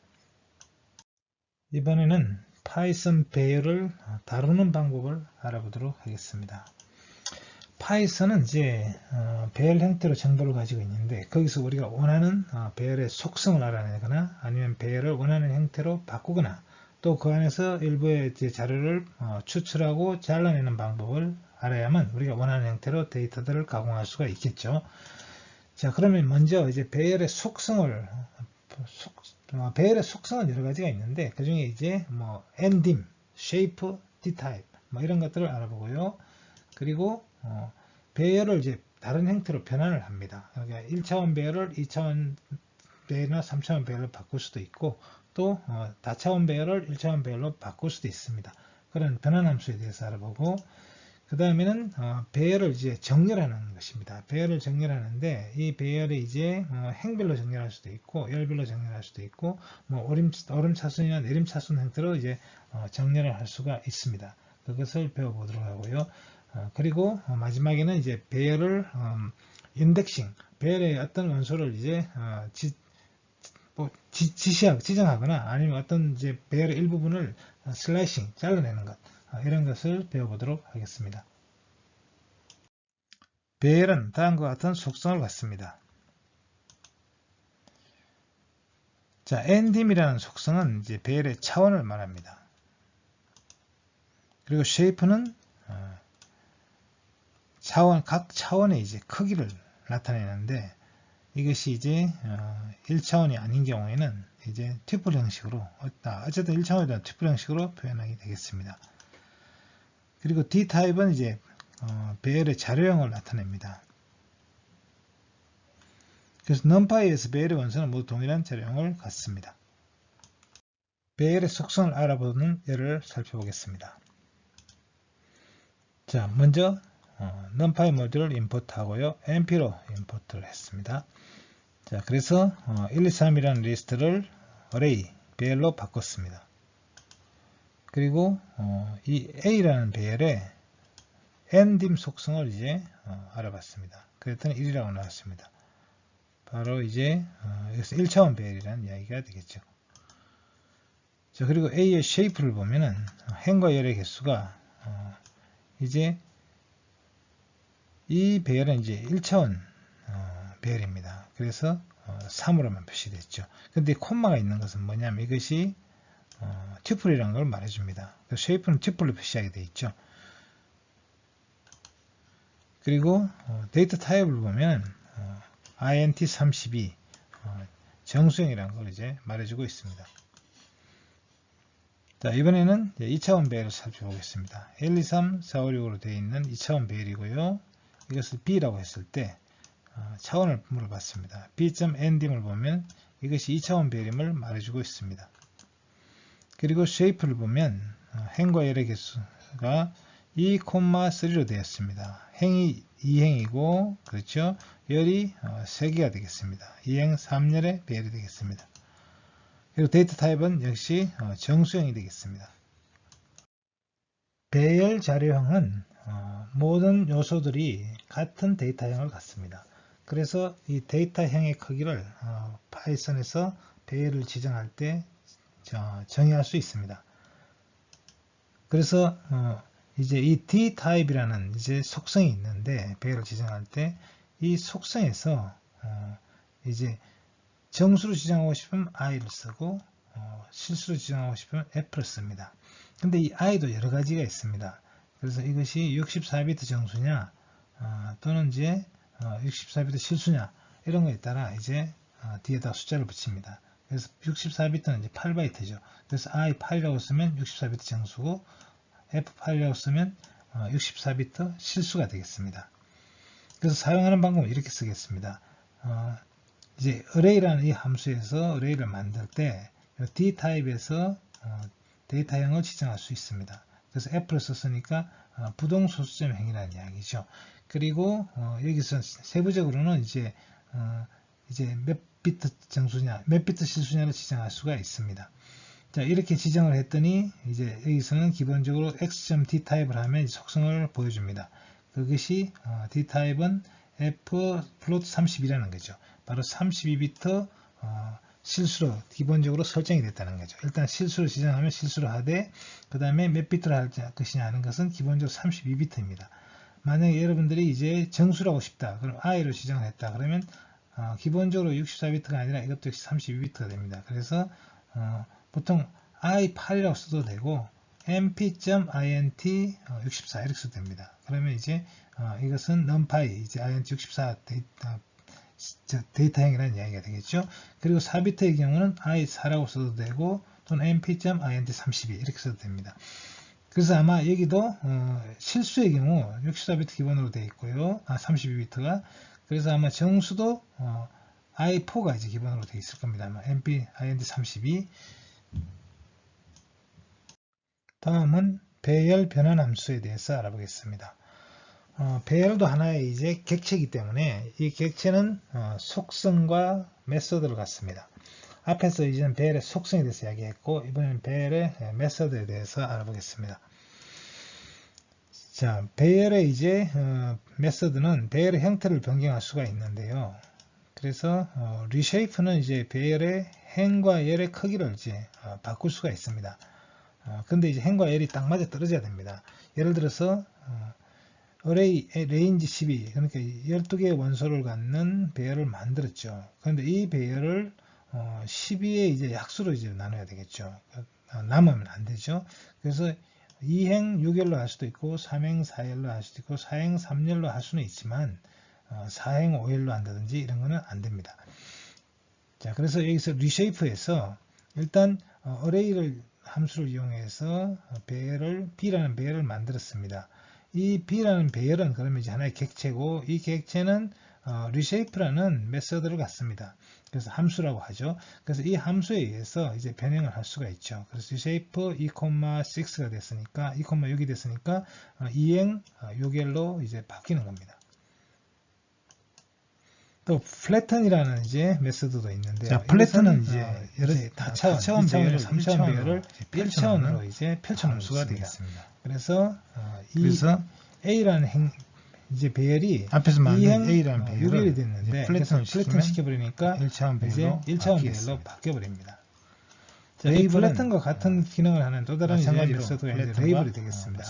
이번에는 파이썬 배열을 다루는 방법을 알아보도록 하겠습니다. 파이썬은 이제 배열 형태로 정보를 가지고 있는데 거기서 우리가 원하는 배열의 속성을 알아내거나 아니면 배열을 원하는 형태로 바꾸거나 또 그 안에서 일부의 자료를 추출하고 잘라내는 방법을 알아야만 우리가 원하는 형태로 데이터들을 가공할 수가 있겠죠. 자, 그러면 먼저 이제 배열의 속성은 여러 가지가 있는데 그 중에 이제 ndim, shape, dtype 이런 것들을 알아보고요. 그리고 배열을 이제 다른 형태로 변환을 합니다. 그러니까 1차원 배열을 2차원 배열이나 3차원 배열로 바꿀 수도 있고 또 다차원 배열을 1차원 배열로 바꿀 수도 있습니다. 그런 변환 함수에 대해서 알아보고 그 다음에는 배열을 이제 정렬하는 것입니다. 배열을 정렬하는데 이 배열이 이제 행별로 정렬할 수도 있고 열별로 정렬할 수도 있고 오름차순이나 내림차순 형태로 이제 정렬을 할 수가 있습니다. 그것을 배워보도록 하고요. 그리고 마지막에는 이제 배열을 인덱싱, 배열의 어떤 원소를 이제 지정하거나 아니면 어떤 이제 배열의 일부분을 슬라이싱, 잘라내는 것 이런 것을 배워보도록 하겠습니다. 배열은 다음과 같은 속성을 갖습니다. 자, ndim이라는 속성은 이제 배열의 차원을 말합니다. 그리고 shape는 각 차원의 이제 크기를 나타내는데 이것이 이제 1차원이 아닌 경우에는 이제 튜플 형식으로 어쨌든 1차원이든 튜플 형식으로 표현하게 되겠습니다. 그리고 d타입은 이제 배열의 자료형을 나타냅니다. 그래서 numpy에서 배열의 원소는 모두 동일한 자료형을 갖습니다. 배열의 속성을 알아보는 예를 살펴보겠습니다. 자, 먼저 numpy 모듈을 임포트하고요. np로 임포트를 했습니다. 자, 그래서 1, 2, 3이라는 리스트를 array, 배열로 바꿨습니다. 그리고 이 a라는 배열의 ndim 속성을 이제 알아봤습니다. 그랬더니 1이라고 나왔습니다. 바로 이제 여기서 1차원 배열이라는 이야기가 되겠죠. 자, 그리고 a의 shape를 보면은 행과 열의 개수가 이제 이 배열은 이제 1차원 배열입니다. 그래서 3으로만 표시됐죠. 근데 콤마가 있는 것은 뭐냐면 이것이 튜플이라는 걸 말해줍니다. 쉐이프는 튜플로 표시하게 되어 있죠. 그리고 데이터 타입을 보면 int32 정수형이라는 걸 이제 말해주고 있습니다. 자, 이번에는 2차원 배열을 살펴보겠습니다. 1, 2, 3, 4, 5, 6으로 되어 있는 2차원 배열이고요. 이것을 b라고 했을 때 차원을 물어봤습니다. b.ndim을 보면 이것이 2차원 배열임을 말해주고 있습니다. 그리고 shape를 보면 행과 열의 개수가 2,3로 되었습니다. 행이 2행이고 그렇죠. 열이 3개가 되겠습니다. 2행 3열의 배열이 되겠습니다. 그리고 데이터 타입은 역시 정수형이 되겠습니다. 배열 자료형은 모든 요소들이 같은 데이터형을 갖습니다. 그래서 이 데이터형의 크기를 파이썬에서 배열을 지정할 때 정의할 수 있습니다. 그래서 이제 이 d타입이라는 이제 속성이 있는데 배열을 지정할 때 이 속성에서 이제 정수로 지정하고 싶으면 i를 쓰고 실수로 지정하고 싶으면 F를 씁니다. 근데 이 i도 여러 가지가 있습니다. 그래서 이것이 64비트 정수냐 또는 이제 64비트 실수냐 이런 거에 따라 이제 뒤에다 숫자를 붙입니다. 그래서 64비트는 이제 8바이트죠. 그래서 i8이라고 쓰면 64비트 정수고 f8이라고 쓰면 64비트 실수가 되겠습니다. 그래서 사용하는 방법은 이렇게 쓰겠습니다. 이제 array라는 이 함수에서 array를 만들 때 d타입에서 데이터형을 지정할 수 있습니다. 그래서 f를 썼으니까 부동소수점 행이라는 이야기죠. 그리고 여기서 세부적으로는 이제 몇 비트 정수냐, 몇 비트 실수냐를 지정할 수가 있습니다. 자, 이렇게 지정을 했더니 이제 여기서는 기본적으로 x.d타입을 하면 속성을 보여줍니다. 그것이 d타입은 f 플로트 32라는 거죠. 바로 32비트 실수로 기본적으로 설정이 됐다는 거죠. 일단 실수로 지정하면 실수로 하되 그 다음에 몇 비트로 할 것이냐 하는 것은 기본적으로 32비트입니다. 만약에 여러분들이 이제 정수로 하고 싶다. 그럼 i로 지정을 했다. 그러면 기본적으로 64비트가 아니라 이것도 역시 32비트가 됩니다. 그래서 보통 i8이라고 써도 되고 mp.int 64 이렇게 써도 됩니다. 그러면 이제 이것은 numpy 이제 int 64 데이터형이라는 이야기가 되겠죠. 그리고 4비트의 경우는 i4라고 써도 되고 또는 mp.int 32 이렇게 써도 됩니다. 그래서 아마 여기도 실수의 경우 64비트 기본으로 되어 있고요. 32비트가 그래서 아마 정수도 i4가 이제 기본으로 되어 있을 겁니다. 아마 mp.int 32 다음은 배열 변환 함수에 대해서 알아보겠습니다. 배열도 하나의 이제 객체이기 때문에 이 객체는 속성과 메소드를 갖습니다. 앞에서 이제는 배열의 속성에 대해서 이야기했고 이번에는 배열의 메소드에 대해서 알아보겠습니다. 자, 배열의 이제 메소드는 배열의 형태를 변경할 수가 있는데요. 그래서 reshape는 이제 배열의 행과 열의 크기를 이제 바꿀 수가 있습니다. 근데 이제 행과 열이 딱 맞아 떨어져야 됩니다. 예를 들어서 array range 12 그러니까 12개의 원소를 갖는 배열을 만들었죠. 그런데 이 배열을 12의 이제 약수로 이제 나눠야 되겠죠. 남으면 안 되죠. 그래서 2행 6열로 할 수도 있고 3행 4열로 할 수도 있고 4행 3열로 할 수는 있지만 4행 5열로 한다든지 이런 거는 안 됩니다. 자, 그래서 여기서 reshape에서 일단 array를 함수를 이용해서 배열을 b라는 배열을 만들었습니다. 이 b라는 배열은 그러면 이제 하나의 객체고 이 객체는 reshape라는 메서드를 갖습니다. 그래서 함수라고 하죠. 그래서 이 함수에 의해서 이제 변형을 할 수가 있죠. 그래서 reshape 2,6가 됐으니까 2,6이 됐으니까 2행 6열로 이제 바뀌는 겁니다. 또 flatten이라는 이제 메서드도 있는데요. 자, 플래튼은 이제 여러 다차원 배열을 3차원 배열을 1차원으로 이제 펼쳐 놓을 수가 되겠습니다. 그래서 A라는 이제 배열이 앞에서 만든 A라는 배열을 6열이 됐는데 플래튼 시켜버리니까 1차원 배열로 이제 1차원 배열로 바뀌어버립니다. 이 플래튼과 같은 기능을 하는 또 다른 메서드가 이제 레이블이 되겠습니다.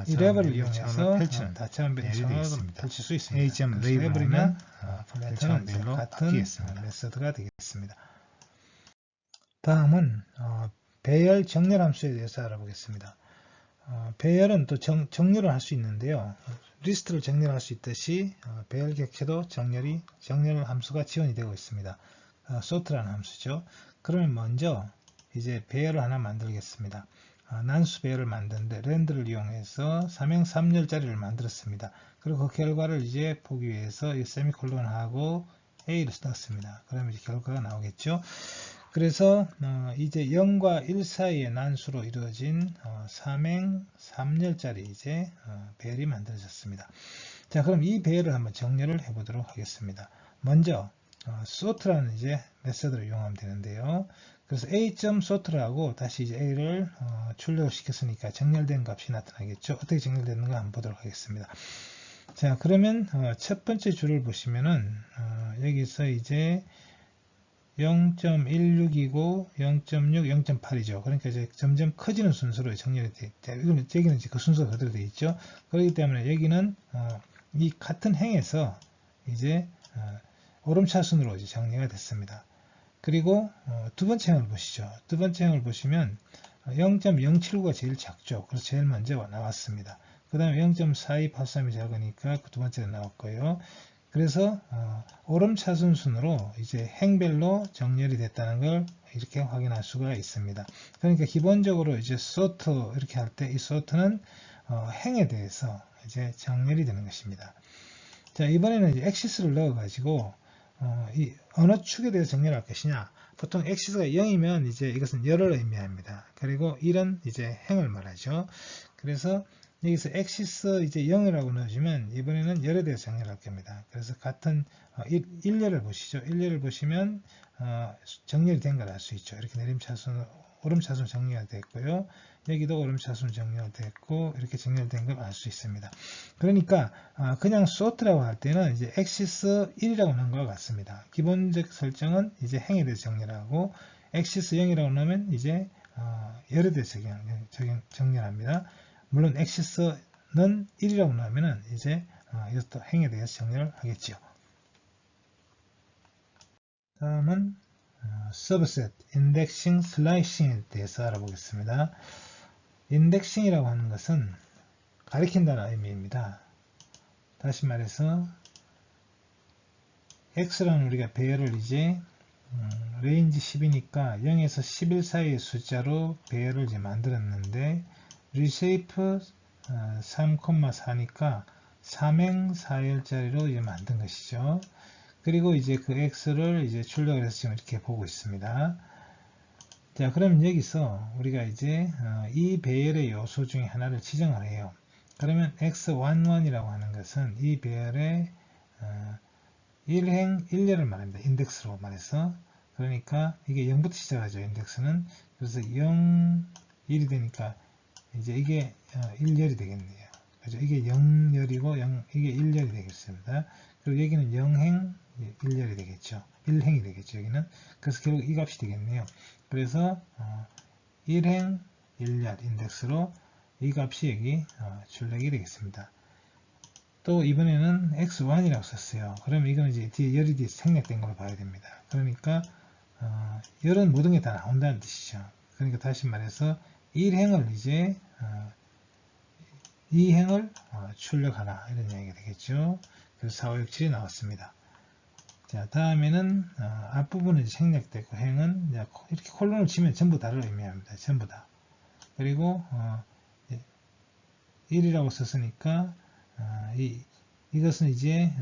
이 레이블을 이용해서 다차원 배열로 펼칠 수 있습니다. 레이블이면 플래튼은 같은 메서드가 되겠습니다. 다음은 배열 정렬 함수에 대해서 알아보겠습니다. 배열은 또 정렬을 할 수 있는데요. 리스트를 정렬할 수 있듯이 배열 객체도 정렬 함수가 지원이 되고 있습니다. sort라는 함수죠. 그러면 먼저 이제 배열을 하나 만들겠습니다. 난수 배열을 만드는데 랜드를 이용해서 3행 3열짜리를 만들었습니다. 그리고 그 결과를 이제 보기 위해서 이 세미콜론하고 A를 넣었습니다. 그러면 이제 결과가 나오겠죠. 그래서 이제 0과 1 사이의 난수로 이루어진 3행 3열짜리 이제 배열이 만들어졌습니다. 자, 그럼 이 배열을 한번 정렬을 해보도록 하겠습니다. 먼저 sort라는 이제 메서드를 이용하면 되는데요. 그래서 a.sort를 하고 다시 이제 a를 출력을 시켰으니까 정렬된 값이 나타나겠죠. 어떻게 정렬되는가 한번 보도록 하겠습니다. 자, 그러면 첫 번째 줄을 보시면은 여기서 이제 0.16이고 0.6, 0.8이죠. 그러니까 이제 점점 커지는 순서로 정렬이 되어 있죠. 여기는 이제 그 순서가 그대로 되어 있죠. 그렇기 때문에 여기는 이 같은 행에서 이제 오름차순으로 이제 정리가 됐습니다. 그리고 두 번째 행을 보시죠. 두 번째 행을 보시면 0.079가 제일 작죠. 그래서 제일 먼저 나왔습니다. 그 다음에 0.4283이 작으니까 그 두 번째가 나왔고요. 그래서 오름차순 순으로 이제 행별로 정렬이 됐다는 걸 이렇게 확인할 수가 있습니다. 그러니까 기본적으로 이제 sort 이렇게 할 때 이 sort는 행에 대해서 이제 정렬이 되는 것입니다. 자, 이번에는 이제 엑시스를 넣어가지고 이 어느 축에 대해서 정렬할 것이냐. 보통 엑시스가 0이면 이제 이것은 열을 의미합니다. 그리고 1은 이제 행을 말하죠. 그래서 여기서 엑시스 이제 0이라고 넣어주면 이번에는 열에 대해서 정렬할 겁니다. 그래서 같은 1열을 보시죠. 1열을 보시면 정렬이 된 걸 알 수 있죠. 이렇게 내림차순, 오름차순 정렬이 됐고요. 여기도 오름차순 정렬됐고 이렇게 정렬된 걸 알 수 있습니다. 그러니까 그냥 sort라고 할 때는 이제 axis 1이라고 넣은 것과 같습니다. 기본적 설정은 이제 행에 대해서 정렬하고 axis 0이라고 넣으면 이제 열에 대해서 정렬합니다. 물론 axis는 1이라고 넣으면 이제 이것도 행에 대해서 정렬을 하겠죠. 다음은 subset, indexing, slicing에 대해서 알아보겠습니다. 인덱싱이라고 하는 것은 가리킨다는 의미입니다. 다시 말해서 x라는 우리가 배열을 이제 레인지 10이니까 0에서 11 사이의 숫자로 배열을 이제 만들었는데 reshape 3,4니까 3행 4열짜리로 이제 만든 것이죠. 그리고 이제 그 x를 이제 출력을 해서 지금 이렇게 보고 있습니다. 자, 그럼 여기서 우리가 이제 이 배열의 요소 중에 하나를 지정을 해요. 그러면 x11이라고 하는 것은 이 배열의 1행 1열을 말합니다. 인덱스로 말해서. 그러니까 이게 0부터 시작하죠. 인덱스는. 그래서 0, 1이 되니까 이제 이게 1열이 되겠네요. 그죠? 이게 0열이고 이게 1열이 되겠습니다. 그리고 여기는 0행 1열이 되겠죠. 1행이 되겠죠. 여기는. 그래서 결국 이 값이 되겠네요. 그래서 1행 1열 인덱스로 이 값이 여기 출력이 되겠습니다. 또 이번에는 x1이라고 썼어요. 그러면 이거는 이제 뒤에 열이 뒤에 생략된 걸로 봐야 됩니다. 그러니까 열은 모든 게 다 나온다는 뜻이죠. 그러니까 다시 말해서 1행을 이제 2행을 출력하라 이런 이야기가 되겠죠. 그래서 4, 5, 6, 7이 나왔습니다. 자, 다음에는 앞부분은 이제 생략되고 행은 이렇게 콜론을 치면 전부 다를 의미합니다. 전부 다. 그리고 1이라고 썼으니까 이것은 이제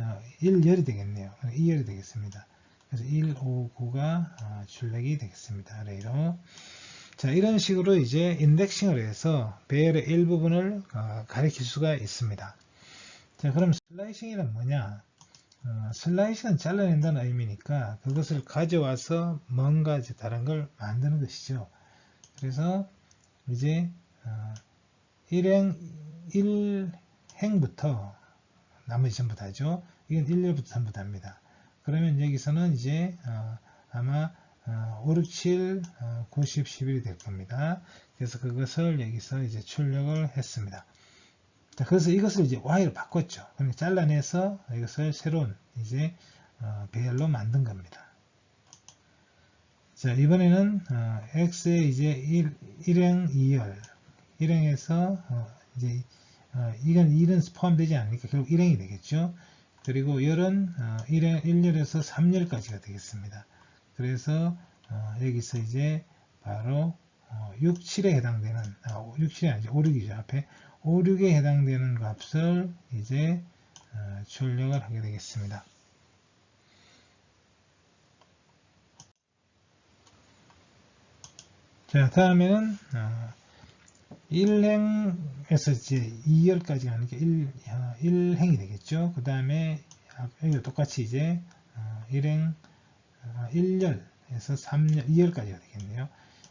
1열이 되겠네요. 2열이 되겠습니다. 그래서 1, 5, 9가 출력이 되겠습니다. 아래로. 자, 이런 식으로 이제 인덱싱을 해서 배열의 일부분을 가리킬 수가 있습니다. 자, 그럼 슬라이싱이란 뭐냐? 슬라이싱은 잘라낸다는 의미니까 그것을 가져와서 뭔가 이제 다른 걸 만드는 것이죠. 그래서 이제 1행부터 나머지 전부 다죠. 이건 1열부터 전부 다입니다. 그러면 여기서는 이제 아마 5, 6, 7, 9, 10, 11이 될 겁니다. 그래서 그것을 여기서 이제 출력을 했습니다. 자, 그래서 이것을 이제 y로 바꿨죠. 그러니까 잘라내서 이것을 새로운 이제 배열로 만든 겁니다. 자, 이번에는 x의 이제 1행 2열 1행에서 이제 이건 1은 포함되지 않으니까 결국 1행이 되겠죠. 그리고 열은 1열에서 3열까지가 되겠습니다. 그래서 여기서 이제 바로 6, 7에 해당되는 6, 7이 아니죠. 5, 6이죠. 앞에 5, 6에 해당되는 값을 이제 출력을 하게 되겠습니다. 자, 다음에는 1행에서 이제 2열까지 가는 게 1행이 되겠죠. 그 다음에 여기도 똑같이 이제 1행 1열에서 3열, 2열까지가 되겠네요.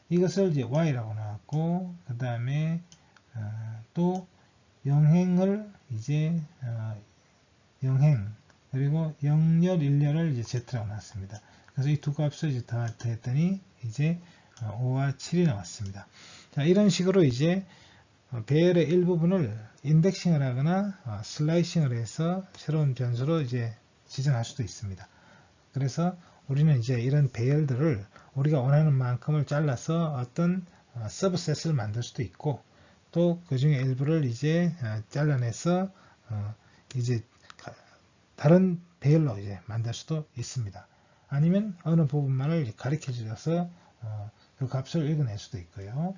이것을 이제 y라고 나왔고, 그 다음에 또 0행을 이제 0행 그리고 0열, 1열을 이제 z라고 나왔습니다. 그래서 이 두 값을 이제 더했더니 이제 5와 7이 나왔습니다. 자, 이런 식으로 이제 배열의 일부분을 인덱싱을 하거나 슬라이싱을 해서 새로운 변수로 이제 지정할 수도 있습니다. 그래서 우리는 이제 이런 배열들을 우리가 원하는 만큼을 잘라서 어떤 서브셋을 만들 수도 있고, 또 그 중에 일부를 이제 잘라내서 이제 다른 배열로 이제 만들 수도 있습니다. 아니면 어느 부분만을 가리켜 주어서 그 값을 읽어낼 수도 있고요.